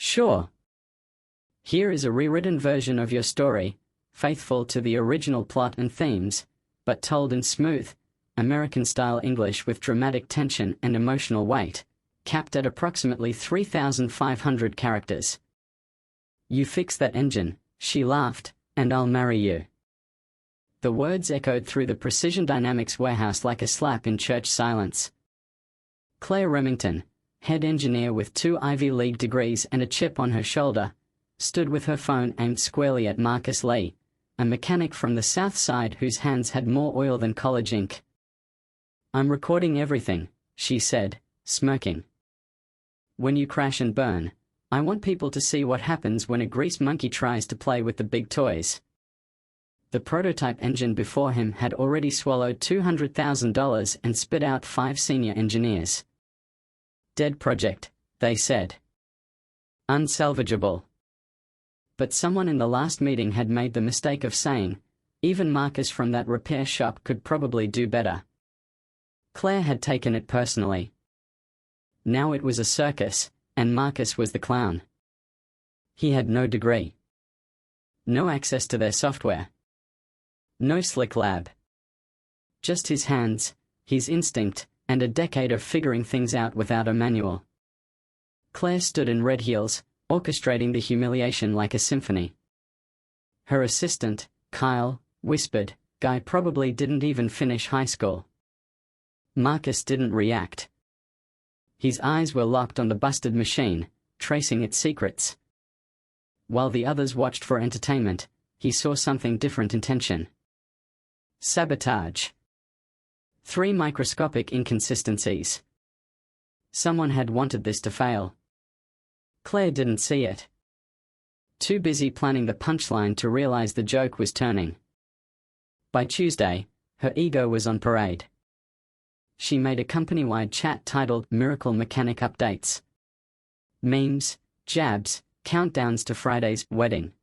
Sure. Here is a rewritten version of your story, faithful to the original plot and themes, but told in smooth, American-style English with dramatic tension and emotional weight, capped at approximately 3,500 characters. You fix that engine, she laughed, and I'll marry you. The words echoed through the Precision Dynamics warehouse like a slap in church silence. Claire Remington, head engineer with 2 Ivy League degrees and a chip on her shoulder, stood with her phone aimed squarely at Marcus Lee, a mechanic from the South Side whose hands had more oil than college ink. I'm recording everything, she said, smirking. When you crash and burn, I want people to see what happens when a grease monkey tries to play with the big toys. The prototype engine before him had already swallowed $200,000 and spit out 5 senior engineers. Dead project, they said. Unsalvageable. But someone in the last meeting had made the mistake of saying, even Marcus from that repair shop could probably do better. Claire had taken it personally. Now it was a circus, and Marcus was the clown. He had no degree. No access to their software. No slick lab. Just his hands, his instinct, and a decade of figuring things out without a manual. Claire stood in red heels, orchestrating the humiliation like a symphony. Her assistant, Kyle, whispered, "Guy probably didn't even finish high school." Marcus didn't react. His eyes were locked on the busted machine, tracing its secrets. While the others watched for entertainment, he saw something different in tension. Sabotage. 3 microscopic inconsistencies. Someone had wanted this to fail. Claire didn't see it. Too busy planning the punchline to realize the joke was turning. By Tuesday, her ego was on parade. She made a company-wide chat titled Miracle Mechanic Updates. Memes, jabs, countdowns to Friday's wedding.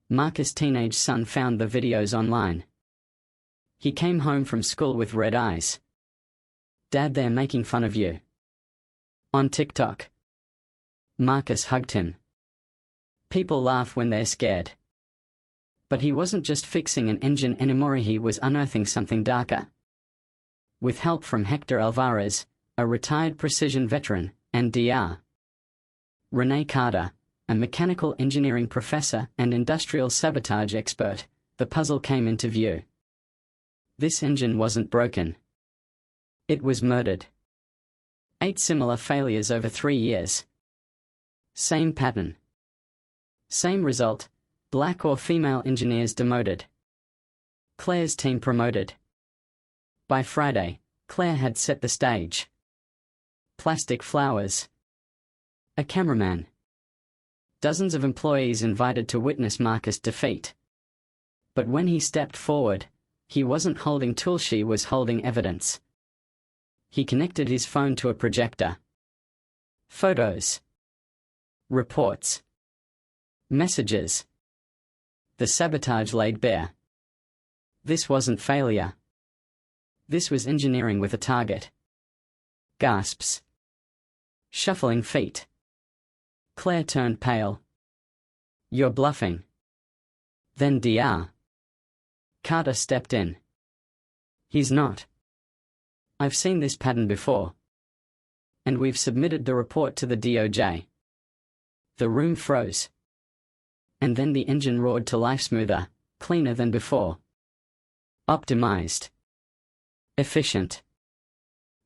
Marcus' teenage son found the videos online. He came home from school with red eyes. "Dad, they're making fun of you." On TikTok. Marcus hugged him. People laugh when they're scared. But he wasn't just fixing an engine anymore, he was unearthing something darker. With help from Hector Alvarez, a retired precision veteran, and Dr. Renee Carter, a mechanical engineering professor and industrial sabotage expert, the puzzle came into view. This engine wasn't broken. It was murdered. 8 similar failures over 3 years. Same pattern. Same result, black or female engineers demoted. Claire's team promoted. By Friday, Claire had set the stage. Plastic flowers. A cameraman. Dozens of employees invited to witness Marcus' defeat. But when he stepped forward, he wasn't holding tools, she was holding evidence. He connected his phone to a projector. Photos. Reports. Messages. The sabotage laid bare. This wasn't failure. This was engineering with a target. Gasps. Shuffling feet. Claire turned pale. "You're bluffing." Then Dr. Carter stepped in. "He's not. I've seen this pattern before. And we've submitted the report to the DOJ." The room froze. And then the engine roared to life, smoother, cleaner than before. Optimized. Efficient.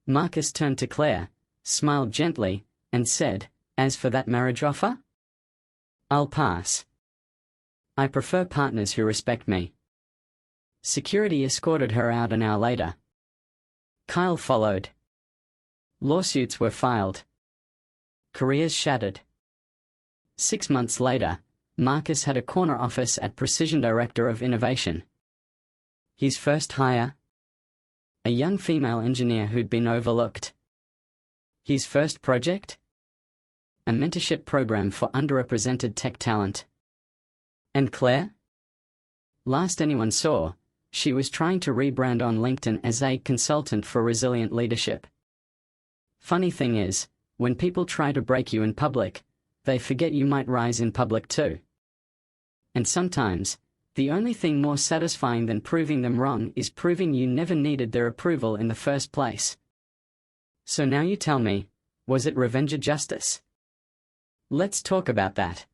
Marcus turned to Claire, smiled gently, and said, "As for that marriage offer? I'll pass. I prefer partners who respect me." Security escorted her out an hour later. Kyle followed. Lawsuits were filed. Careers shattered. 6 months later, Marcus had a corner office at Precision Director of Innovation. His first hire? A young female engineer who'd been overlooked. His first project? A mentorship program for underrepresented tech talent. And Claire? Last anyone saw, she was trying to rebrand on LinkedIn as a consultant for resilient leadership. Funny thing is, when people try to break you in public, they forget you might rise in public too. And sometimes, the only thing more satisfying than proving them wrong is proving you never needed their approval in the first place. So now you tell me, was it revenge or justice? Let's talk about that.